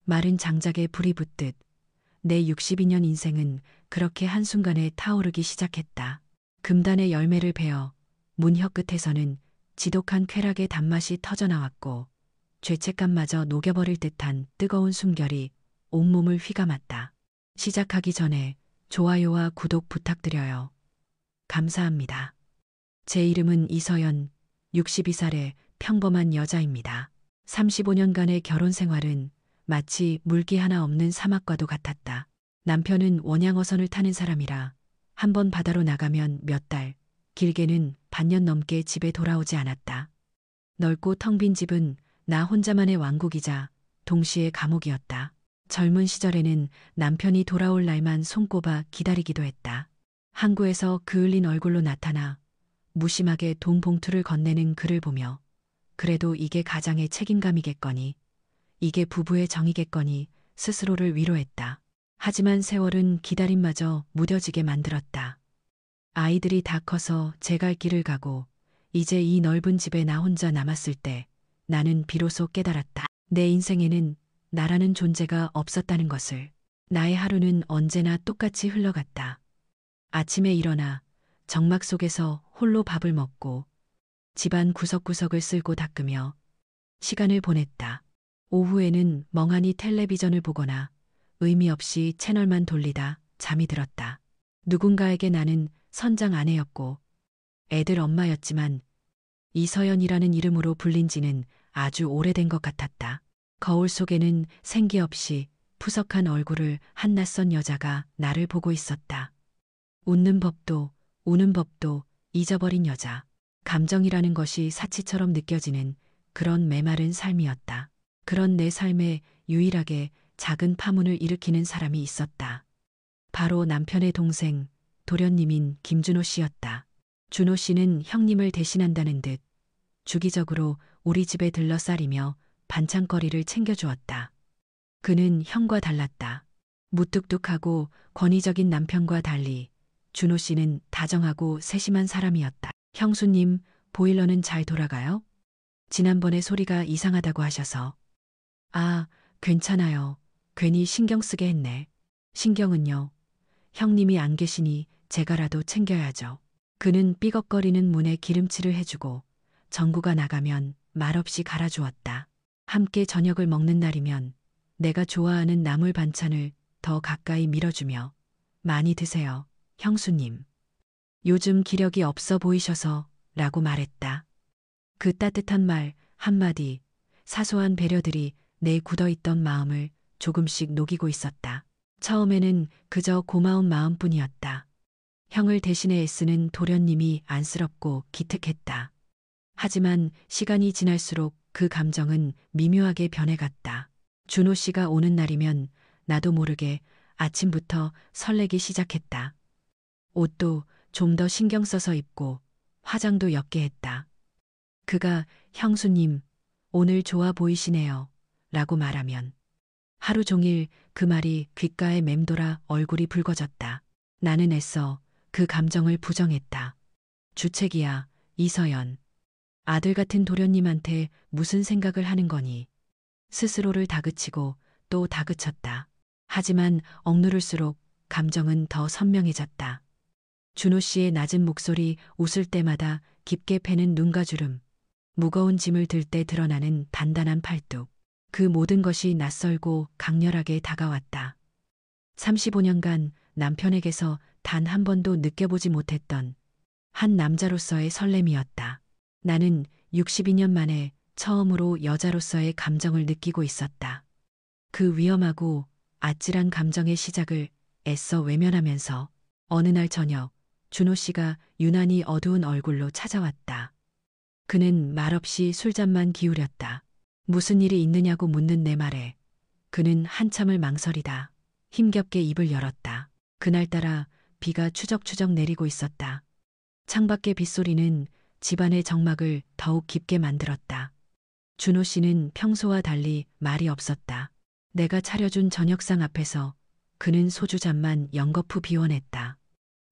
마른 장작에 불이 붙듯 내 62년 인생은 그렇게 한순간에 타오르기 시작했다. 금단의 열매를 베어 문 혀끝에서는 지독한 쾌락의 단맛이 터져나왔고 죄책감마저 녹여버릴 듯한 뜨거운 숨결이 온몸을 휘감았다. 시작하기 전에 좋아요와 구독 부탁드려요. 감사합니다. 제 이름은 이서연, 62살의 평범한 여자입니다. 35년간의 결혼 생활은 마치 물기 하나 없는 사막과도 같았다. 남편은 원양어선을 타는 사람이라 한 번 바다로 나가면 몇 달, 길게는 반년 넘게 집에 돌아오지 않았다. 넓고 텅 빈 집은 나 혼자만의 왕국이자 동시에 감옥이었다. 젊은 시절에는 남편이 돌아올 날만 손꼽아 기다리기도 했다. 항구에서 그을린 얼굴로 나타나 무심하게 돈 봉투를 건네는 그를 보며 그래도 이게 가장의 책임감이겠거니, 이게 부부의 정이겠거니 스스로를 위로했다. 하지만 세월은 기다림마저 무뎌지게 만들었다. 아이들이 다 커서 제 갈 길을 가고 이제 이 넓은 집에 나 혼자 남았을 때 나는 비로소 깨달았다. 내 인생에는 나라는 존재가 없었다는 것을. 나의 하루는 언제나 똑같이 흘러갔다. 아침에 일어나 정막 속에서 홀로 밥을 먹고 집안 구석구석을 쓸고 닦으며 시간을 보냈다. 오후에는 멍하니 텔레비전을 보거나 의미 없이 채널만 돌리다 잠이 들었다. 누군가에게 나는 선장 아내였고 애들 엄마였지만 이서연이라는 이름으로 불린 지는 아주 오래된 것 같았다. 거울 속에는 생기 없이 푸석한 얼굴을 한 낯선 여자가 나를 보고 있었다. 웃는 법도 우는 법도 잊어버린 여자. 감정이라는 것이 사치처럼 느껴지는 그런 메마른 삶이었다. 그런 내 삶에 유일하게 작은 파문을 일으키는 사람이 있었다. 바로 남편의 동생, 도련님인 김준호 씨였다. 준호 씨는 형님을 대신한다는 듯 주기적으로 우리 집에 들러 쌀이며 반찬거리를 챙겨주었다. 그는 형과 달랐다. 무뚝뚝하고 권위적인 남편과 달리 준호 씨는 다정하고 세심한 사람이었다. 형수님, 보일러는 잘 돌아가요? 지난번에 소리가 이상하다고 하셔서. 아, 괜찮아요. 괜히 신경 쓰게 했네. 신경은요? 형님이 안 계시니 제가라도 챙겨야죠. 그는 삐걱거리는 문에 기름칠을 해주고 전구가 나가면 말없이 갈아주었다. 함께 저녁을 먹는 날이면 내가 좋아하는 나물 반찬을 더 가까이 밀어주며 많이 드세요, 형수님. 요즘 기력이 없어 보이셔서 라고 말했다. 그 따뜻한 말 한마디, 사소한 배려들이 내 굳어있던 마음을 조금씩 녹이고 있었다. 처음에는 그저 고마운 마음뿐이었다. 형을 대신해 애쓰는 도련님이 안쓰럽고 기특했다. 하지만 시간이 지날수록 그 감정은 미묘하게 변해갔다. 준호 씨가 오는 날이면 나도 모르게 아침부터 설레기 시작했다. 옷도 좀 더 신경 써서 입고 화장도 옅게 했다. 그가 형수님, 오늘 좋아 보이시네요. 라고 말하면 하루 종일 그 말이 귓가에 맴돌아 얼굴이 붉어졌다. 나는 애써 그 감정을 부정했다. 주책이야, 이서연. 아들 같은 도련님한테 무슨 생각을 하는 거니? 스스로를 다그치고 또 다그쳤다. 하지만 억누를수록 감정은 더 선명해졌다. 준호 씨의 낮은 목소리, 웃을 때마다 깊게 패는 눈과 주름, 무거운 짐을 들 때 드러나는 단단한 팔뚝. 그 모든 것이 낯설고 강렬하게 다가왔다. 35년간 남편에게서 단 한 번도 느껴보지 못했던 한 남자로서의 설렘이었다. 나는 62년 만에 처음으로 여자로서의 감정을 느끼고 있었다. 그 위험하고 아찔한 감정의 시작을 애써 외면하면서 어느 날 저녁 준호 씨가 유난히 어두운 얼굴로 찾아왔다. 그는 말없이 술잔만 기울였다. 무슨 일이 있느냐고 묻는 내 말에 그는 한참을 망설이다 힘겹게 입을 열었다. 그날따라 비가 추적추적 내리고 있었다. 창밖의 빗소리는 집안의 정막을 더욱 깊게 만들었다. 준호 씨는 평소와 달리 말이 없었다. 내가 차려준 저녁상 앞에서 그는 소주잔만 연거푸 비워냈다.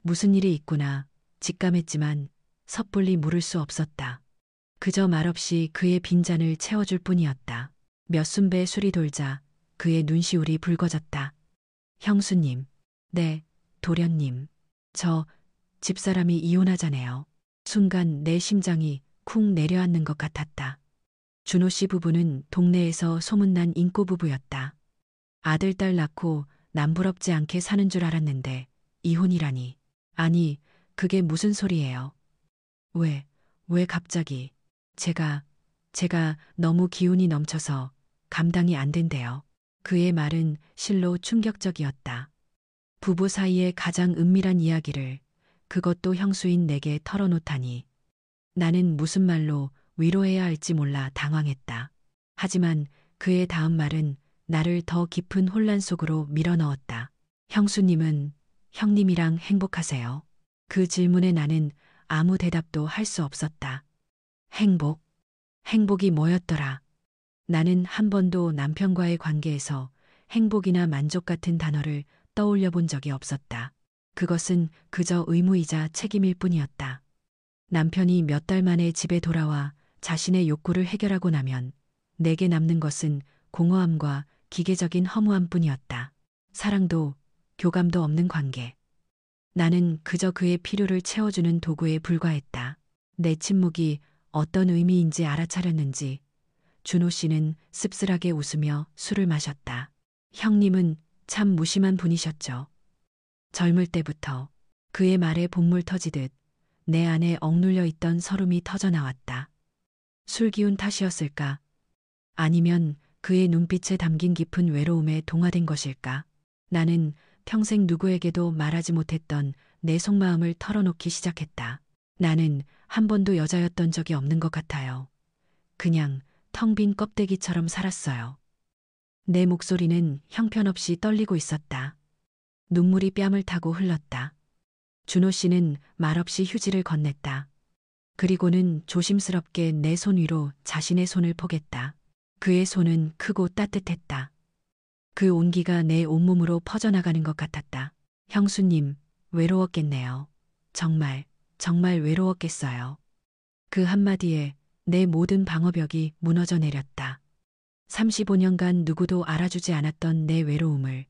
무슨 일이 있구나 직감했지만 섣불리 물을 수 없었다. 그저 말없이 그의 빈잔을 채워줄 뿐이었다. 몇 순배 술이 돌자 그의 눈시울이 붉어졌다. 형수님. 네, 도련님. 저 집사람이 이혼하자네요. 순간 내 심장이 쿵 내려앉는 것 같았다. 준호 씨 부부는 동네에서 소문난 인꼬 부부였다. 아들, 딸 낳고 남부럽지 않게 사는 줄 알았는데 이혼이라니. 아니, 그게 무슨 소리예요? 왜 갑자기? 제가 너무 기운이 넘쳐서 감당이 안 된대요. 그의 말은 실로 충격적이었다. 부부 사이의 가장 은밀한 이야기를 그것도 형수인 내게 털어놓다니. 나는 무슨 말로 위로해야 할지 몰라 당황했다. 하지만 그의 다음 말은 나를 더 깊은 혼란 속으로 밀어넣었다. 형수님은 형님이랑 행복하세요? 그 질문에 나는 아무 대답도 할 수 없었다. 행복? 행복이 뭐였더라? 나는 한 번도 남편과의 관계에서 행복이나 만족 같은 단어를 떠올려 본 적이 없었다. 그것은 그저 의무이자 책임일 뿐이었다. 남편이 몇 달 만에 집에 돌아와 자신의 욕구를 해결하고 나면 내게 남는 것은 공허함과 기계적인 허무함 뿐이었다. 사랑도 교감도 없는 관계. 나는 그저 그의 필요를 채워주는 도구에 불과했다. 내 침묵이 어떤 의미인지 알아차렸는지 준호 씨는 씁쓸하게 웃으며 술을 마셨다. 형님은 참 무심한 분이셨죠. 젊을 때부터. 그의 말에 본물 터지듯 내 안에 억눌려 있던 서름이 터져나왔다. 술 기운 탓이었을까? 아니면 그의 눈빛에 담긴 깊은 외로움에 동화된 것일까? 나는 평생 누구에게도 말하지 못했던 내 속마음을 털어놓기 시작했다. 나는 한 번도 여자였던 적이 없는 것 같아요. 그냥 텅 빈 껍데기처럼 살았어요. 내 목소리는 형편없이 떨리고 있었다. 눈물이 뺨을 타고 흘렀다. 준호 씨는 말없이 휴지를 건넸다. 그리고는 조심스럽게 내 손 위로 자신의 손을 포겠다. 그의 손은 크고 따뜻했다. 그 온기가 내 온몸으로 퍼져나가는 것 같았다. 형수님, 외로웠겠네요. 정말 외로웠겠어요. 그 한마디에 내 모든 방어벽이 무너져 내렸다. 35년간 누구도 알아주지 않았던 내 외로움을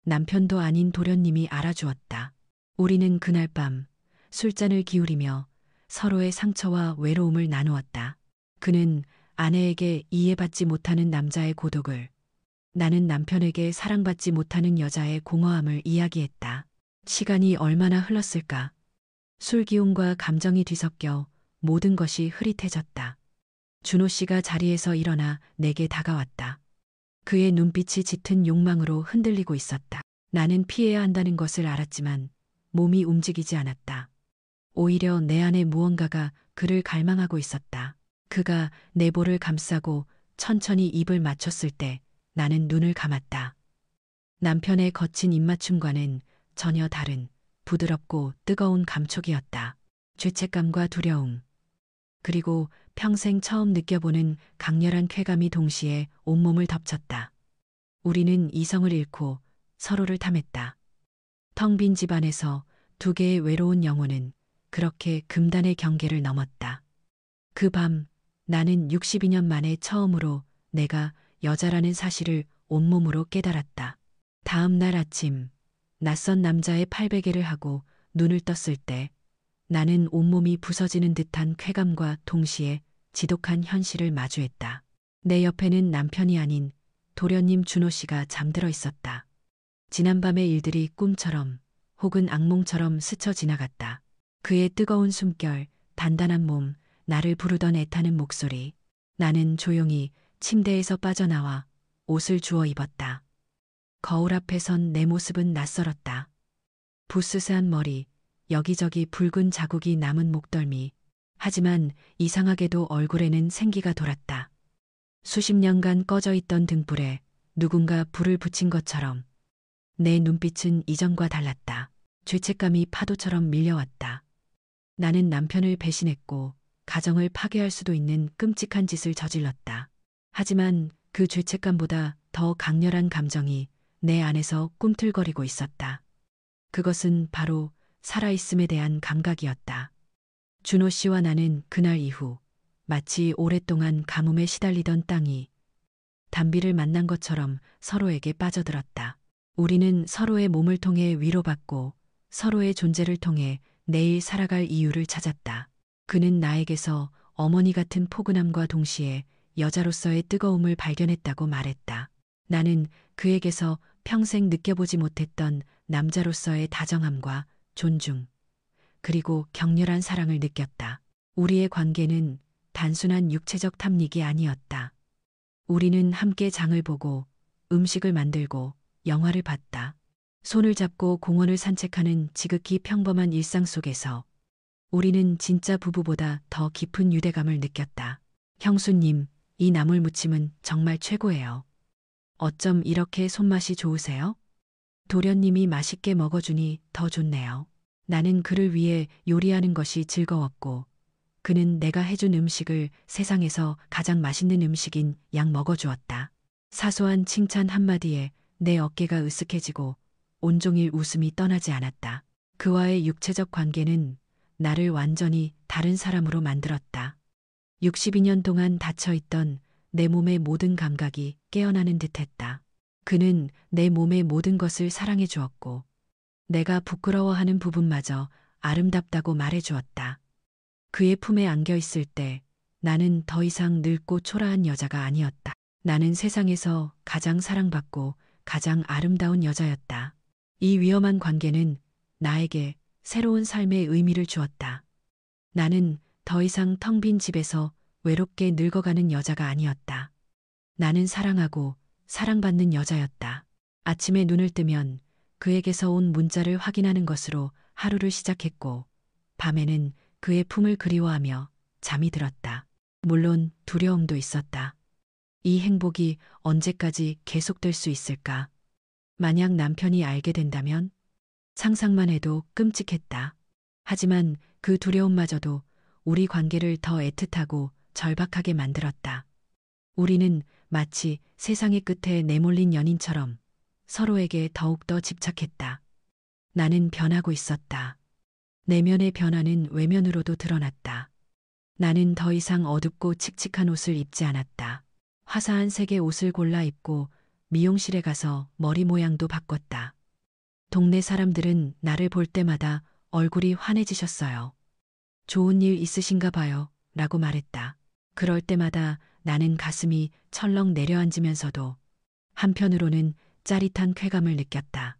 남편도 아닌 도련님이 알아주었다. 우리는 그날 밤 술잔을 기울이며 서로의 상처와 외로움을 나누었다. 그는 아내에게 이해받지 못하는 남자의 고독을, 나는 남편에게 사랑받지 못하는 여자의 공허함을 이야기했다. 시간이 얼마나 흘렀을까? 술 기운과 감정이 뒤섞여 모든 것이 흐릿해졌다. 준호 씨가 자리에서 일어나 내게 다가왔다. 그의 눈빛이 짙은 욕망으로 흔들리고 있었다. 나는 피해야 한다는 것을 알았지만 몸이 움직이지 않았다. 오히려 내 안에 무언가가 그를 갈망하고 있었다. 그가 내 볼을 감싸고 천천히 입을 맞췄을 때 나는 눈을 감았다. 남편의 거친 입맞춤과는 전혀 다른 부드럽고 뜨거운 감촉이었다. 죄책감과 두려움, 그리고 평생 처음 느껴보는 강렬한 쾌감이 동시에 온몸을 덮쳤다. 우리는 이성을 잃고 서로를 탐했다. 텅 빈 집안에서 두 개의 외로운 영혼은 그렇게 금단의 경계를 넘었다. 그 밤 나는 62년 만에 처음으로 내가 여자라는 사실을 온몸으로 깨달았다. 다음 날 아침 낯선 남자의 팔베개를 하고 눈을 떴을 때 나는 온몸이 부서지는 듯한 쾌감과 동시에 지독한 현실을 마주했다. 내 옆에는 남편이 아닌 도련님 준호 씨가 잠들어 있었다. 지난밤의 일들이 꿈처럼 혹은 악몽처럼 스쳐 지나갔다. 그의 뜨거운 숨결, 단단한 몸, 나를 부르던 애타는 목소리. 나는 조용히 침대에서 빠져나와 옷을 주워 입었다. 거울 앞에 선 내 모습은 낯설었다. 부스스한 머리, 여기저기 붉은 자국이 남은 목덜미. 하지만 이상하게도 얼굴에는 생기가 돌았다. 수십 년간 꺼져 있던 등불에 누군가 불을 붙인 것처럼 내 눈빛은 이전과 달랐다. 죄책감이 파도처럼 밀려왔다. 나는 남편을 배신했고 가정을 파괴할 수도 있는 끔찍한 짓을 저질렀다. 하지만 그 죄책감보다 더 강렬한 감정이 내 안에서 꿈틀거리고 있었다. 그것은 바로 살아있음에 대한 감각이었다. 준호 씨와 나는 그날 이후 마치 오랫동안 가뭄에 시달리던 땅이 단비를 만난 것처럼 서로에게 빠져들었다. 우리는 서로의 몸을 통해 위로받고 서로의 존재를 통해 내일 살아갈 이유를 찾았다. 그는 나에게서 어머니 같은 포근함과 동시에 여자로서의 뜨거움을 발견했다고 말했다. 나는 그에게서 평생 느껴보지 못했던 남자로서의 다정함과 존중, 그리고 격렬한 사랑을 느꼈다. 우리의 관계는 단순한 육체적 탐닉이 아니었다. 우리는 함께 장을 보고 음식을 만들고 영화를 봤다. 손을 잡고 공원을 산책하는 지극히 평범한 일상 속에서 우리는 진짜 부부보다 더 깊은 유대감을 느꼈다. 형수님, 이 나물무침은 정말 최고예요. 어쩜 이렇게 손맛이 좋으세요? 도련님이 맛있게 먹어주니 더 좋네요. 나는 그를 위해 요리하는 것이 즐거웠고, 그는 내가 해준 음식을 세상에서 가장 맛있는 음식인 양 먹어주었다. 사소한 칭찬 한마디에 내 어깨가 으쓱해지고 온종일 웃음이 떠나지 않았다. 그와의 육체적 관계는 나를 완전히 다른 사람으로 만들었다. 62년 동안 닫혀있던 내 몸의 모든 감각이 깨어나는 듯했다. 그는 내 몸의 모든 것을 사랑해 주었고, 내가 부끄러워하는 부분마저 아름답다고 말해 주었다. 그의 품에 안겨 있을 때 나는 더 이상 늙고 초라한 여자가 아니었다. 나는 세상에서 가장 사랑받고 가장 아름다운 여자였다. 이 위험한 관계는 나에게 새로운 삶의 의미를 주었다. 나는 더 이상 텅 빈 집에서 외롭게 늙어가는 여자가 아니었다. 나는 사랑하고 사랑받는 여자였다. 아침에 눈을 뜨면 그에게서 온 문자를 확인하는 것으로 하루를 시작했고, 밤에는 그의 품을 그리워하며 잠이 들었다. 물론 두려움도 있었다. 이 행복이 언제까지 계속될 수 있을까? 만약 남편이 알게 된다면? 상상만 해도 끔찍했다. 하지만 그 두려움마저도 우리 관계를 더 애틋하고 절박하게 만들었다. 우리는 마치 세상의 끝에 내몰린 연인처럼 서로에게 더욱더 집착했다. 나는 변하고 있었다. 내면의 변화는 외면으로도 드러났다. 나는 더 이상 어둡고 칙칙한 옷을 입지 않았다. 화사한 색의 옷을 골라 입고 미용실에 가서 머리 모양도 바꿨다. 동네 사람들은 나를 볼 때마다 얼굴이 환해지셨어요. 좋은 일 있으신가 봐요, 라고 말했다. 그럴 때마다 나는 가슴이 철렁 내려앉으면서도 한편으로는 짜릿한 쾌감을 느꼈다.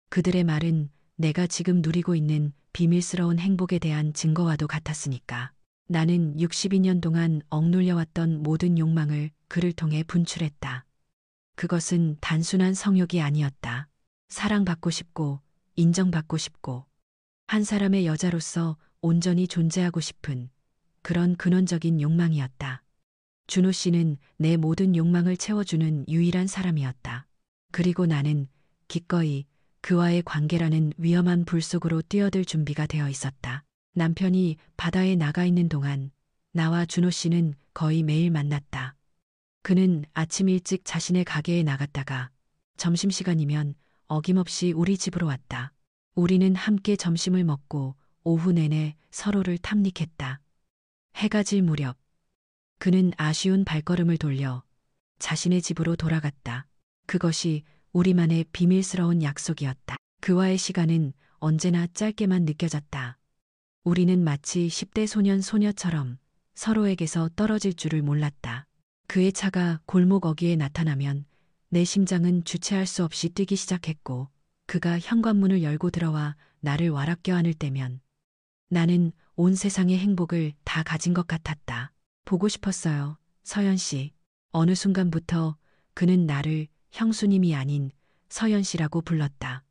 그들의 말은 내가 지금 누리고 있는 비밀스러운 행복에 대한 증거와도 같았으니까. 나는 62년 동안 억눌려왔던 모든 욕망을 그를 통해 분출했다. 그것은 단순한 성욕이 아니었다. 사랑받고 싶고, 인정받고 싶고, 한 사람의 여자로서 온전히 존재하고 싶은 그런 근원적인 욕망이었다. 준호 씨는 내 모든 욕망을 채워주는 유일한 사람이었다. 그리고 나는 기꺼이 그와의 관계라는 위험한 불 속으로 뛰어들 준비가 되어 있었다. 남편이 바다에 나가 있는 동안 나와 준호 씨는 거의 매일 만났다. 그는 아침 일찍 자신의 가게에 나갔다가 점심시간이면 어김없이 우리 집으로 왔다. 우리는 함께 점심을 먹고 오후 내내 서로를 탐닉했다. 해가 질 무렵 그는 아쉬운 발걸음을 돌려 자신의 집으로 돌아갔다. 그것이 우리만의 비밀스러운 약속이었다. 그와의 시간은 언제나 짧게만 느껴졌다. 우리는 마치 10대 소년 소녀처럼 서로에게서 떨어질 줄을 몰랐다. 그의 차가 골목 어귀에 나타나면 내 심장은 주체할 수 없이 뛰기 시작했고, 그가 현관문을 열고 들어와 나를 와락 껴안을 때면 나는 온 세상의 행복을 다 가진 것 같았다. 보고 싶었어요, 서연 씨. 어느 순간부터 그는 나를 형수님이 아닌 서연 씨라고 불렀다.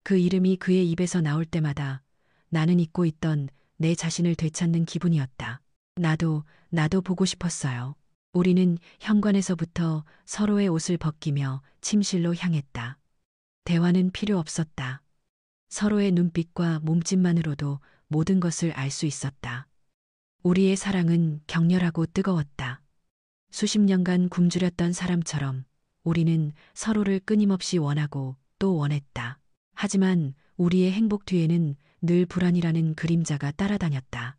그 이름이 그의 입에서 나올 때마다 나는 잊고 있던 내 자신을 되찾는 기분이었다. 나도 보고 싶었어요. 우리는 현관에서부터 서로의 옷을 벗기며 침실로 향했다. 대화는 필요 없었다. 서로의 눈빛과 몸짓만으로도 모든 것을 알 수 있었다. 우리의 사랑은 격렬하고 뜨거웠다. 수십 년간 굶주렸던 사람처럼 우리는 서로를 끊임없이 원하고 또 원했다. 하지만 우리의 행복 뒤에는 늘 불안이라는 그림자가 따라다녔다.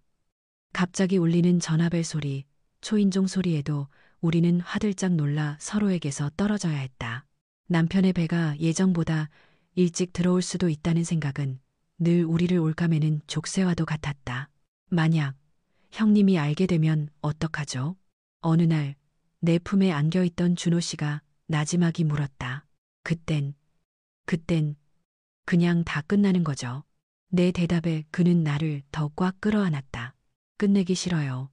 갑자기 울리는 전화벨 소리, 초인종 소리에도 우리는 화들짝 놀라 서로에게서 떨어져야 했다. 남편의 배가 예정보다 일찍 들어올 수도 있다는 생각은 늘 우리를 올가매는 족쇄와도 같았다. 만약 형님이 알게 되면 어떡하죠? 어느 날 내 품에 안겨있던 준호 씨가 나지막이 물었다. 그땐 그냥 다 끝나는 거죠. 내 대답에 그는 나를 더 꽉 끌어안았다. 끝내기 싫어요.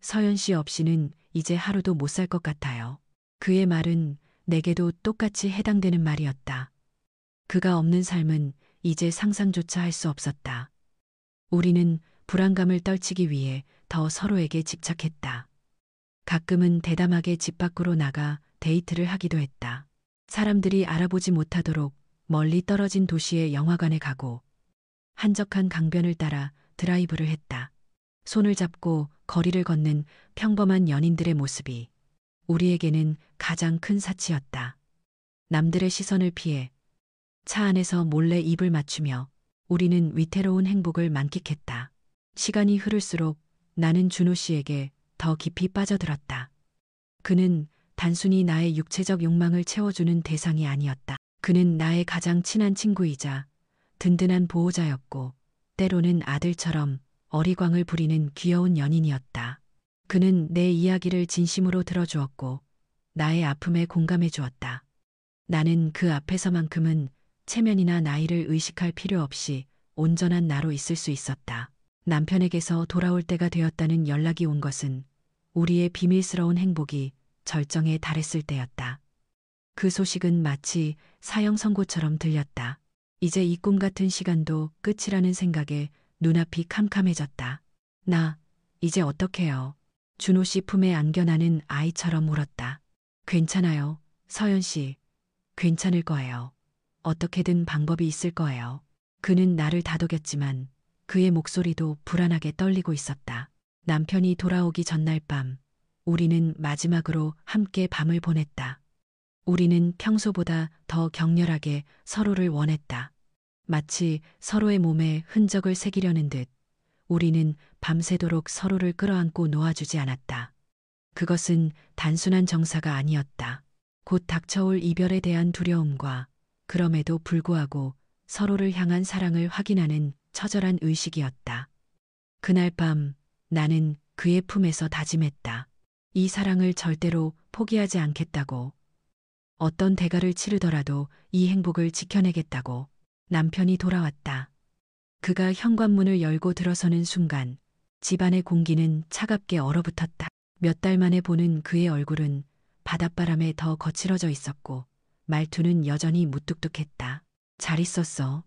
서연 씨 없이는 이제 하루도 못 살 것 같아요. 그의 말은 내게도 똑같이 해당되는 말이었다. 그가 없는 삶은 이제 상상조차 할 수 없었다. 우리는 불안감을 떨치기 위해 더 서로에게 집착했다. 가끔은 대담하게 집 밖으로 나가 데이트를 하기도 했다. 사람들이 알아보지 못하도록 멀리 떨어진 도시의 영화관에 가고 한적한 강변을 따라 드라이브를 했다. 손을 잡고 거리를 걷는 평범한 연인들의 모습이 우리에게는 가장 큰 사치였다. 남들의 시선을 피해 차 안에서 몰래 입을 맞추며 우리는 위태로운 행복을 만끽했다. 시간이 흐를수록 나는 준호 씨에게 더 깊이 빠져들었다. 그는 단순히 나의 육체적 욕망을 채워주는 대상이 아니었다. 그는 나의 가장 친한 친구이자 든든한 보호자였고 때로는 아들처럼 어리광을 부리는 귀여운 연인이었다. 그는 내 이야기를 진심으로 들어주었고 나의 아픔에 공감해 주었다. 나는 그 앞에서만큼은 체면이나 나이를 의식할 필요 없이 온전한 나로 있을 수 있었다. 남편에게서 돌아올 때가 되었다는 연락이 온 것은 우리의 비밀스러운 행복이 절정에 달했을 때였다. 그 소식은 마치 사형 선고처럼 들렸다. 이제 이 꿈 같은 시간도 끝이라는 생각에 눈앞이 캄캄해졌다. 나 이제 어떡해요? 준호 씨 품에 안겨 나는 아이처럼 울었다. 괜찮아요, 서연 씨. 괜찮을 거예요. 어떻게든 방법이 있을 거예요. 그는 나를 다독였지만 그의 목소리도 불안하게 떨리고 있었다. 남편이 돌아오기 전날 밤, 우리는 마지막으로 함께 밤을 보냈다. 우리는 평소보다 더 격렬하게 서로를 원했다. 마치 서로의 몸에 흔적을 새기려는 듯 우리는 밤새도록 서로를 끌어안고 놓아주지 않았다. 그것은 단순한 정사가 아니었다. 곧 닥쳐올 이별에 대한 두려움과 그럼에도 불구하고 서로를 향한 사랑을 확인하는 처절한 의식이었다. 그날 밤 나는 그의 품에서 다짐했다. 이 사랑을 절대로 포기하지 않겠다고. 어떤 대가를 치르더라도 이 행복을 지켜내겠다고. 남편이 돌아왔다. 그가 현관문을 열고 들어서는 순간 집안의 공기는 차갑게 얼어붙었다. 몇 달 만에 보는 그의 얼굴은 바닷바람에 더 거칠어져 있었고 말투는 여전히 무뚝뚝했다. 잘 있었어.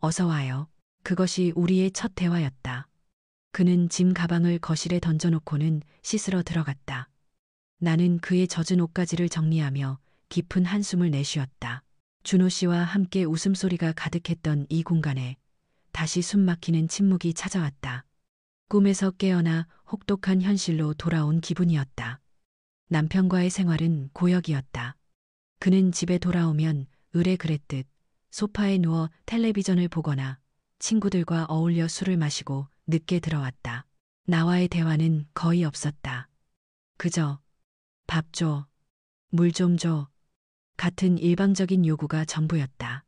어서 와요. 그것이 우리의 첫 대화였다. 그는 짐 가방을 거실에 던져놓고는 씻으러 들어갔다. 나는 그의 젖은 옷가지를 정리하며 깊은 한숨을 내쉬었다. 준호 씨와 함께 웃음소리가 가득했던 이 공간에 다시 숨막히는 침묵이 찾아왔다. 꿈에서 깨어나 혹독한 현실로 돌아온 기분이었다. 남편과의 생활은 고역이었다. 그는 집에 돌아오면 의뢰 그랬듯 소파에 누워 텔레비전을 보거나 친구들과 어울려 술을 마시고 늦게 들어왔다. 나와의 대화는 거의 없었다. 그저 밥 줘, 물 좀 줘 같은 일방적인 요구가 전부였다.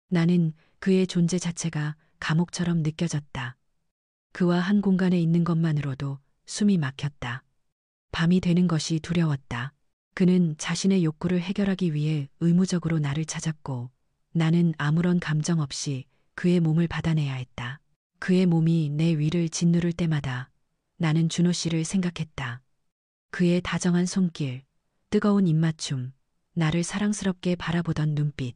나는 그의 존재 자체가 감옥처럼 느껴졌다. 그와 한 공간에 있는 것만으로도 숨이 막혔다. 밤이 되는 것이 두려웠다. 그는 자신의 욕구를 해결하기 위해 의무적으로 나를 찾았고 나는 아무런 감정 없이 그의 몸을 받아내야 했다. 그의 몸이 내 위를 짓누를 때마다 나는 준호 씨를 생각했다. 그의 다정한 손길, 뜨거운 입맞춤, 나를 사랑스럽게 바라보던 눈빛.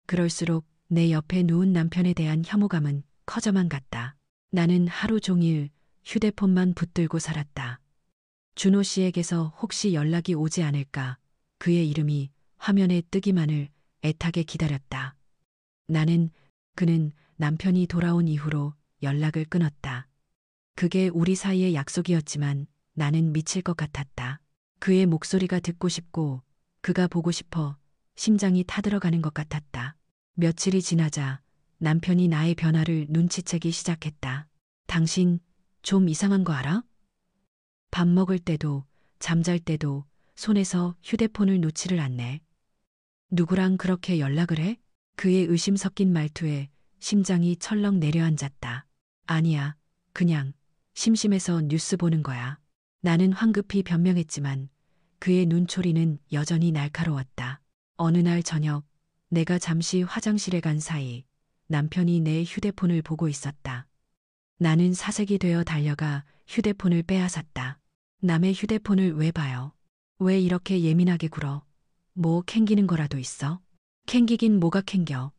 그럴수록 내 옆에 누운 남편에 대한 혐오감은 커져만 갔다. 나는 하루 종일 휴대폰만 붙들고 살았다. 준호 씨에게서 혹시 연락이 오지 않을까 그의 이름이 화면에 뜨기만을 애타게 기다렸다. 그는 남편이 돌아온 이후로 연락을 끊었다. 그게 우리 사이의 약속이었지만 나는 미칠 것 같았다. 그의 목소리가 듣고 싶고 그가 보고 싶어 심장이 타들어가는 것 같았다. 며칠이 지나자 남편이 나의 변화를 눈치채기 시작했다. 당신 좀 이상한 거 알아? 밥 먹을 때도 잠잘 때도 손에서 휴대폰을 놓지를 않네. 누구랑 그렇게 연락을 해? 그의 의심 섞인 말투에 심장이 철렁 내려앉았다. 아니야. 그냥 심심해서 뉴스 보는 거야. 나는 황급히 변명했지만 그의 눈초리는 여전히 날카로웠다. 어느 날 저녁 내가 잠시 화장실에 간 사이 남편이 내 휴대폰을 보고 있었다. 나는 사색이 되어 달려가 휴대폰을 빼앗았다. 남의 휴대폰을 왜 봐요? 왜 이렇게 예민하게 굴어? 뭐 캥기는 거라도 있어? 캥기긴 뭐가 캥겨?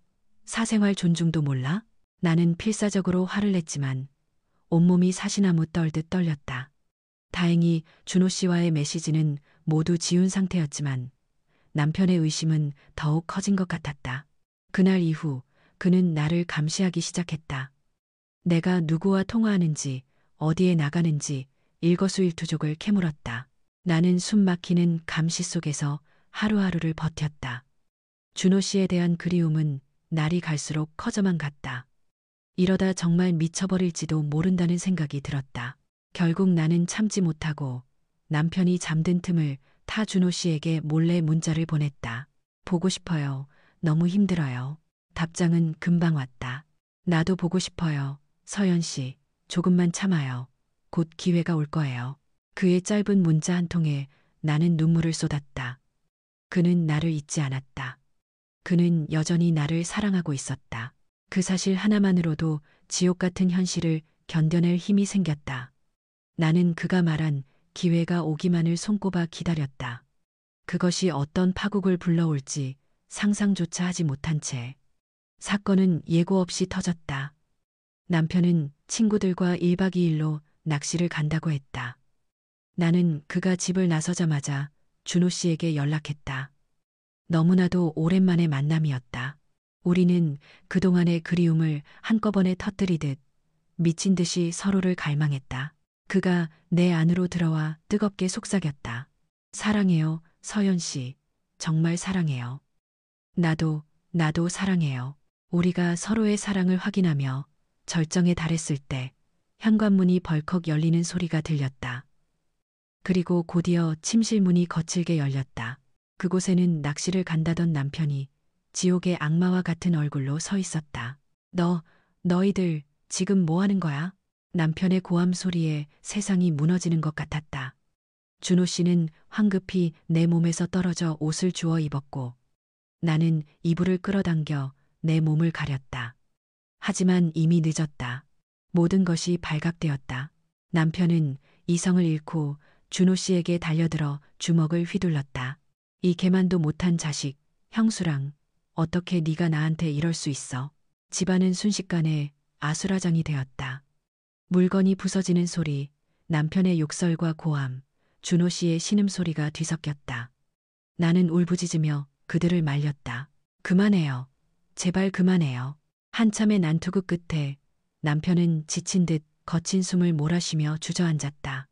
사생활 존중도 몰라? 나는 필사적으로 화를 냈지만 온몸이 사시나무 떨듯 떨렸다. 다행히 준호 씨와의 메시지는 모두 지운 상태였지만 남편의 의심은 더욱 커진 것 같았다. 그날 이후 그는 나를 감시하기 시작했다. 내가 누구와 통화하는지, 어디에 나가는지 일거수일투족을 캐물었다. 나는 숨 막히는 감시 속에서 하루하루를 버텼다. 준호 씨에 대한 그리움은 날이 갈수록 커져만 갔다. 이러다 정말 미쳐버릴지도 모른다는 생각이 들었다. 결국 나는 참지 못하고 남편이 잠든 틈을 타 준호 씨에게 몰래 문자를 보냈다. 보고 싶어요. 너무 힘들어요. 답장은 금방 왔다. 나도 보고 싶어요. 서연 씨, 조금만 참아요. 곧 기회가 올 거예요. 그의 짧은 문자 한 통에 나는 눈물을 쏟았다. 그는 나를 잊지 않았다. 그는 여전히 나를 사랑하고 있었다. 그 사실 하나만으로도 지옥 같은 현실을 견뎌낼 힘이 생겼다. 나는 그가 말한 기회가 오기만을 손꼽아 기다렸다. 그것이 어떤 파국을 불러올지 상상조차 하지 못한 채 사건은 예고 없이 터졌다. 남편은 친구들과 1박 2일로 낚시를 간다고 했다. 나는 그가 집을 나서자마자 준호 씨에게 연락했다. 너무나도 오랜만의 만남이었다. 우리는 그동안의 그리움을 한꺼번에 터뜨리듯 미친 듯이 서로를 갈망했다. 그가 내 안으로 들어와 뜨겁게 속삭였다. 사랑해요, 서연 씨. 정말 사랑해요. 나도 사랑해요. 우리가 서로의 사랑을 확인하며 절정에 달했을 때 현관문이 벌컥 열리는 소리가 들렸다. 그리고 곧이어 침실 문이 거칠게 열렸다. 그곳에는 낚시를 간다던 남편이 지옥의 악마와 같은 얼굴로 서 있었다. 너희들 지금 뭐 하는 거야? 남편의 고함 소리에 세상이 무너지는 것 같았다. 준호 씨는 황급히 내 몸에서 떨어져 옷을 주워 입었고 나는 이불을 끌어당겨 내 몸을 가렸다. 하지만 이미 늦었다. 모든 것이 발각되었다. 남편은 이성을 잃고 준호 씨에게 달려들어 주먹을 휘둘렀다. 이 개만도 못한 자식, 형수랑 어떻게 네가 나한테 이럴 수 있어? 집안은 순식간에 아수라장이 되었다. 물건이 부서지는 소리, 남편의 욕설과 고함, 준호 씨의 신음소리가 뒤섞였다. 나는 울부짖으며 그들을 말렸다. 그만해요. 제발 그만해요. 한참의 난투극 끝에 남편은 지친 듯 거친 숨을 몰아쉬며 주저앉았다.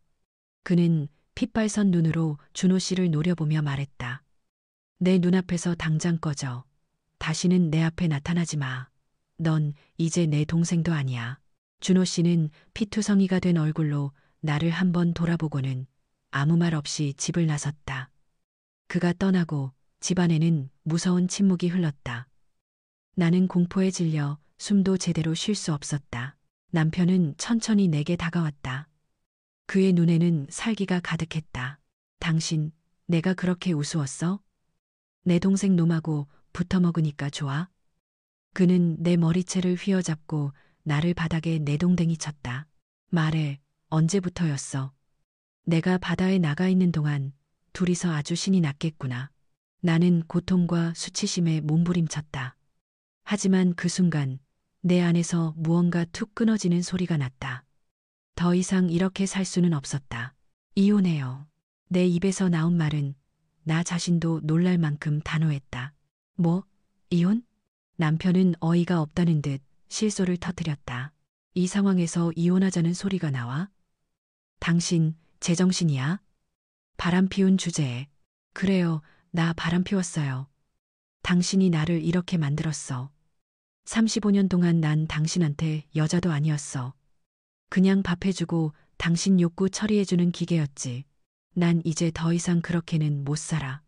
그는 핏발선 눈으로 준호 씨를 노려보며 말했다. 내 눈앞에서 당장 꺼져. 다시는 내 앞에 나타나지 마. 넌 이제 내 동생도 아니야. 준호 씨는 피투성이가 된 얼굴로 나를 한번 돌아보고는 아무 말 없이 집을 나섰다. 그가 떠나고 집안에는 무서운 침묵이 흘렀다. 나는 공포에 질려 숨도 제대로 쉴 수 없었다. 남편은 천천히 내게 다가왔다. 그의 눈에는 살기가 가득했다. 당신, 내가 그렇게 우스웠어? 내 동생 놈하고 붙어먹으니까 좋아? 그는 내 머리채를 휘어잡고 나를 바닥에 내동댕이 쳤다. 말해, 언제부터였어? 내가 바다에 나가 있는 동안 둘이서 아주 신이 났겠구나. 나는 고통과 수치심에 몸부림쳤다. 하지만 그 순간 내 안에서 무언가 툭 끊어지는 소리가 났다. 더 이상 이렇게 살 수는 없었다. 이혼해요. 내 입에서 나온 말은 나 자신도 놀랄 만큼 단호했다. 뭐? 이혼? 남편은 어이가 없다는 듯 실소를 터뜨렸다. 이 상황에서 이혼하자는 소리가 나와? 당신 제정신이야? 바람 피운 주제에. 그래요, 나 바람 피웠어요. 당신이 나를 이렇게 만들었어. 35년 동안 난 당신한테 여자도 아니었어. 그냥 밥해주고 당신 욕구 처리해주는 기계였지. 난 이제 더 이상 그렇게는 못 살아.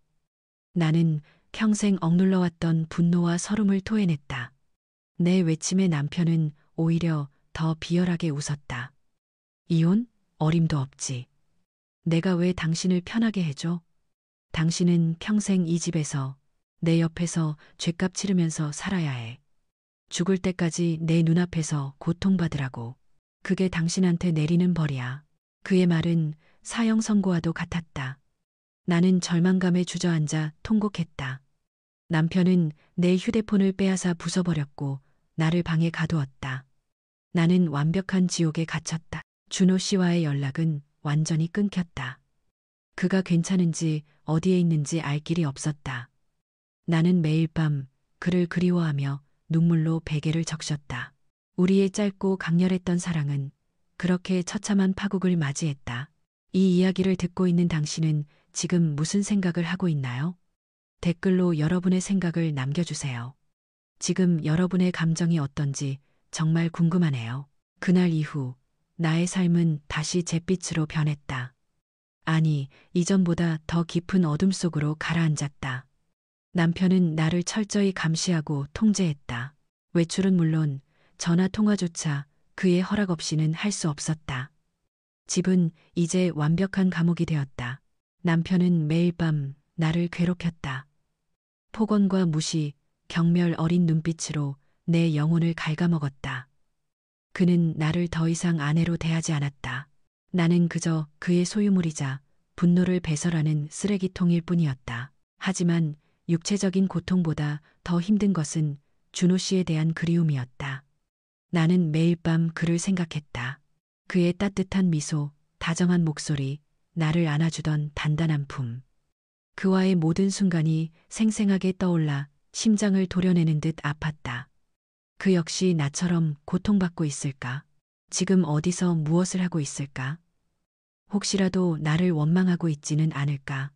나는 평생 억눌러왔던 분노와 서름을 토해냈다. 내 외침에 남편은 오히려 더 비열하게 웃었다. 이혼? 어림도 없지. 내가 왜 당신을 편하게 해줘? 당신은 평생 이 집에서 내 옆에서 죗값 치르면서 살아야 해. 죽을 때까지 내 눈앞에서 고통받으라고. 그게 당신한테 내리는 벌이야. 그의 말은 사형 선고와도 같았다. 나는 절망감에 주저앉아 통곡했다. 남편은 내 휴대폰을 빼앗아 부숴버렸고 나를 방에 가두었다. 나는 완벽한 지옥에 갇혔다. 준호 씨와의 연락은 완전히 끊겼다. 그가 괜찮은지 어디에 있는지 알 길이 없었다. 나는 매일 밤 그를 그리워하며 눈물로 베개를 적셨다. 우리의 짧고 강렬했던 사랑은 그렇게 처참한 파국을 맞이했다. 이 이야기를 듣고 있는 당신은 지금 무슨 생각을 하고 있나요? 댓글로 여러분의 생각을 남겨주세요. 지금 여러분의 감정이 어떤지 정말 궁금하네요. 그날 이후 나의 삶은 다시 잿빛으로 변했다. 아니, 이전보다 더 깊은 어둠 속으로 가라앉았다. 남편은 나를 철저히 감시하고 통제했다. 외출은 물론 전화 통화조차 그의 허락 없이는 할 수 없었다. 집은 이제 완벽한 감옥이 되었다. 남편은 매일 밤 나를 괴롭혔다. 폭언과 무시, 경멸 어린 눈빛으로 내 영혼을 갉아먹었다. 그는 나를 더 이상 아내로 대하지 않았다. 나는 그저 그의 소유물이자 분노를 배설하는 쓰레기통일 뿐이었다. 하지만 육체적인 고통보다 더 힘든 것은 준호 씨에 대한 그리움이었다. 나는 매일 밤 그를 생각했다. 그의 따뜻한 미소, 다정한 목소리, 나를 안아주던 단단한 품. 그와의 모든 순간이 생생하게 떠올라 심장을 도려내는 듯 아팠다. 그 역시 나처럼 고통받고 있을까? 지금 어디서 무엇을 하고 있을까? 혹시라도 나를 원망하고 있지는 않을까?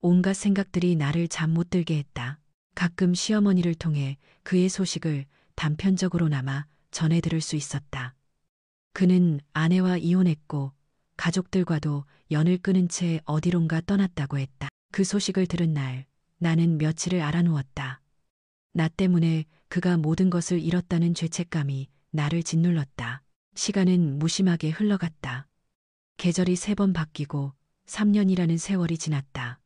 온갖 생각들이 나를 잠 못 들게 했다. 가끔 시어머니를 통해 그의 소식을 단편적으로나마 전해 들을 수 있었다. 그는 아내와 이혼했고 가족들과도 연을 끊은 채 어디론가 떠났다고 했다. 그 소식을 들은 날 나는 며칠을 앓아누웠다. 나 때문에 그가 모든 것을 잃었다는 죄책감이 나를 짓눌렀다. 시간은 무심하게 흘러갔다. 계절이 3번 바뀌고 3년이라는 세월이 지났다.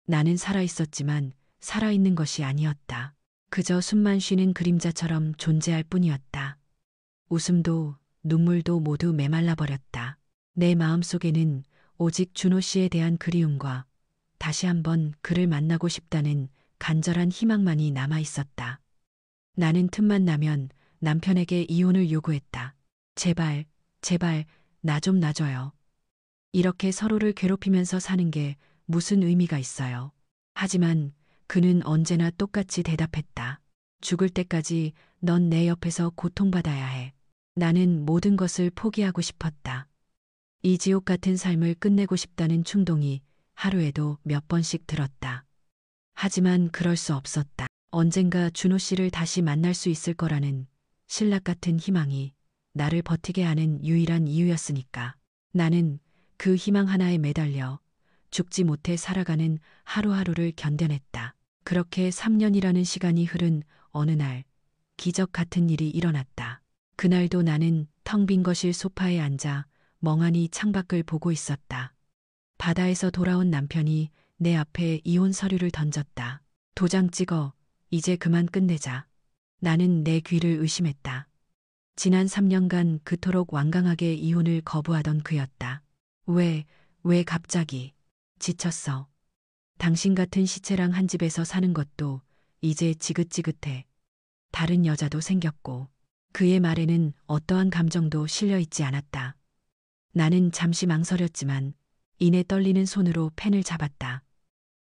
나는 살아있었지만 살아있는 것이 아니었다. 그저 숨만 쉬는 그림자처럼 존재할 뿐이었다. 웃음도 눈물도 모두 메말라 버렸다. 내 마음속에는 오직 준호 씨에 대한 그리움과 다시 한번 그를 만나고 싶다는 간절한 희망만이 남아 있었다. 나는 틈만 나면 남편에게 이혼을 요구했다. 제발, 제발, 나 좀 놔줘요. 이렇게 서로를 괴롭히면서 사는 게 무슨 의미가 있어요. 하지만 그는 언제나 똑같이 대답했다. 죽을 때까지 넌 내 옆에서 고통받아야 해. 나는 모든 것을 포기하고 싶었다. 이 지옥 같은 삶을 끝내고 싶다는 충동이 하루에도 몇 번씩 들었다. 하지만 그럴 수 없었다. 언젠가 준호 씨를 다시 만날 수 있을 거라는 신락 같은 희망이 나를 버티게 하는 유일한 이유였으니까. 나는 그 희망 하나에 매달려 죽지 못해 살아가는 하루하루를 견뎌냈다. 그렇게 3년이라는 시간이 흐른 어느 날 기적 같은 일이 일어났다. 그날도 나는 텅 빈 거실 소파에 앉아 멍하니 창밖을 보고 있었다. 바다에서 돌아온 남편이 내 앞에 이혼 서류를 던졌다. 도장 찍어. 이제 그만 끝내자. 나는 내 귀를 의심했다. 지난 3년간 그토록 완강하게 이혼을 거부하던 그였다. 왜 갑자기? 지쳤어. 당신 같은 시체랑 한 집에서 사는 것도 이제 지긋지긋해. 다른 여자도 생겼고. 그의 말에는 어떠한 감정도 실려 있지 않았다. 나는 잠시 망설였지만 이내 떨리는 손으로 펜을 잡았다.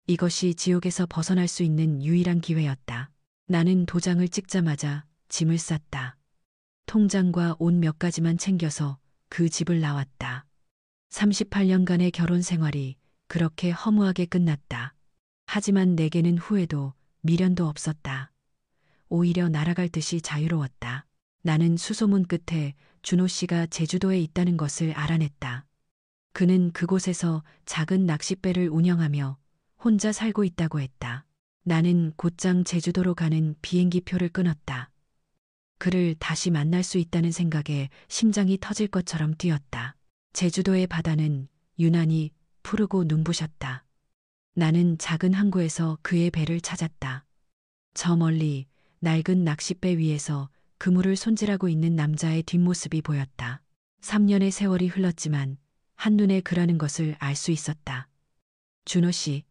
이것이 지옥에서 벗어날 수 있는 유일한 기회였다. 나는 도장을 찍자마자 짐을 쌌다. 통장과 옷 몇 가지만 챙겨서 그 집을 나왔다. 38년간의 결혼 생활이 그렇게 허무하게 끝났다. 하지만 내게는 후회도 미련도 없었다. 오히려 날아갈 듯이 자유로웠다. 나는 수소문 끝에 준호 씨가 제주도에 있다는 것을 알아냈다. 그는 그곳에서 작은 낚싯배를 운영하며 혼자 살고 있다고 했다. 나는 곧장 제주도로 가는 비행기표를 끊었다. 그를 다시 만날 수 있다는 생각에 심장이 터질 것처럼 뛰었다. 제주도의 바다는 유난히 푸르고 눈부셨다. 나는 작은 항구에서 그의 배를 찾았다. 저 멀리 낡은 낚싯배 위에서 그물을 손질하고 있는 남자의 뒷모습이 보였다. 3년의 세월이 흘렀지만 한눈에 그라는 것을 알 수 있었다. 준호 씨.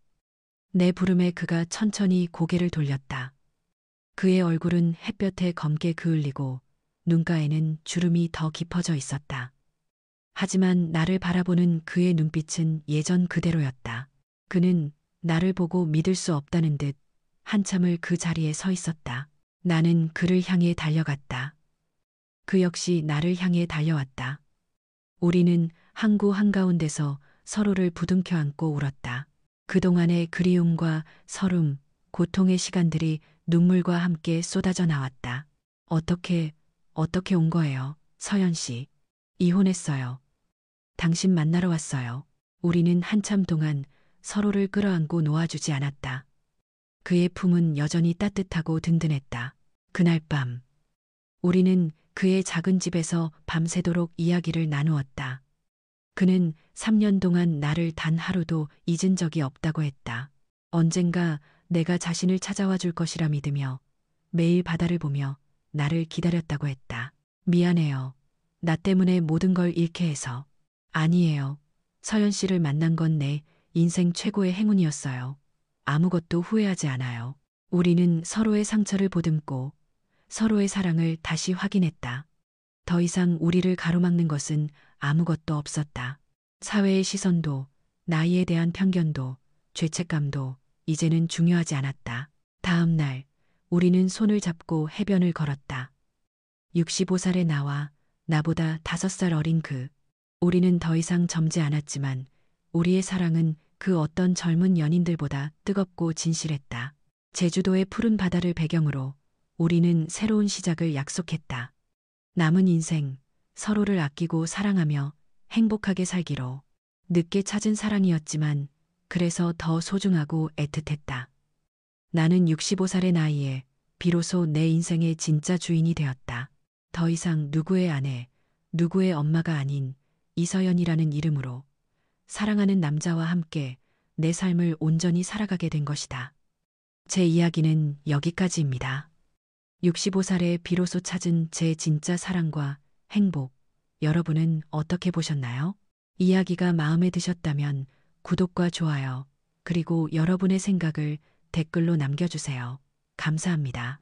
내 부름에 그가 천천히 고개를 돌렸다. 그의 얼굴은 햇볕에 검게 그을리고 눈가에는 주름이 더 깊어져 있었다. 하지만 나를 바라보는 그의 눈빛은 예전 그대로였다. 그는 나를 보고 믿을 수 없다는 듯 한참을 그 자리에 서 있었다. 나는 그를 향해 달려갔다. 그 역시 나를 향해 달려왔다. 우리는 항구 한가운데서 서로를 부둥켜 안고 울었다. 그동안의 그리움과 서름, 고통의 시간들이 눈물과 함께 쏟아져 나왔다. 어떻게 온 거예요, 서연 씨? 이혼했어요. 당신 만나러 왔어요. 우리는 한참 동안 서로를 끌어안고 놓아주지 않았다. 그의 품은 여전히 따뜻하고 든든했다. 그날 밤, 우리는 그의 작은 집에서 밤새도록 이야기를 나누었다. 그는 3년 동안 나를 단 하루도 잊은 적이 없다고 했다. 언젠가 내가 자신을 찾아와 줄 것이라 믿으며 매일 바다를 보며 나를 기다렸다고 했다. 미안해요. 나 때문에 모든 걸 잃게 해서. 아니에요. 서연 씨를 만난 건 내 인생 최고의 행운이었어요. 아무것도 후회하지 않아요. 우리는 서로의 상처를 보듬고 서로의 사랑을 다시 확인했다. 더 이상 우리를 가로막는 것은 아무것도 없었다. 사회의 시선도, 나이에 대한 편견도, 죄책감도 이제는 중요하지 않았다. 다음 날, 우리는 손을 잡고 해변을 걸었다. 65살의 나와 나보다 5살 어린 그. 우리는 더 이상 젊지 않았지만 우리의 사랑은 그 어떤 젊은 연인들보다 뜨겁고 진실했다. 제주도의 푸른 바다를 배경으로 우리는 새로운 시작을 약속했다. 남은 인생, 서로를 아끼고 사랑하며 행복하게 살기로. 늦게 찾은 사랑이었지만 그래서 더 소중하고 애틋했다. 나는 65살의 나이에 비로소 내 인생의 진짜 주인이 되었다. 더 이상 누구의 아내, 누구의 엄마가 아닌 이서연이라는 이름으로 사랑하는 남자와 함께 내 삶을 온전히 살아가게 된 것이다. 제 이야기는 여기까지입니다. 65살에 비로소 찾은 제 진짜 사랑과 행복, 여러분은 어떻게 보셨나요? 이야기가 마음에 드셨다면 구독과 좋아요, 그리고 여러분의 생각을 댓글로 남겨주세요. 감사합니다.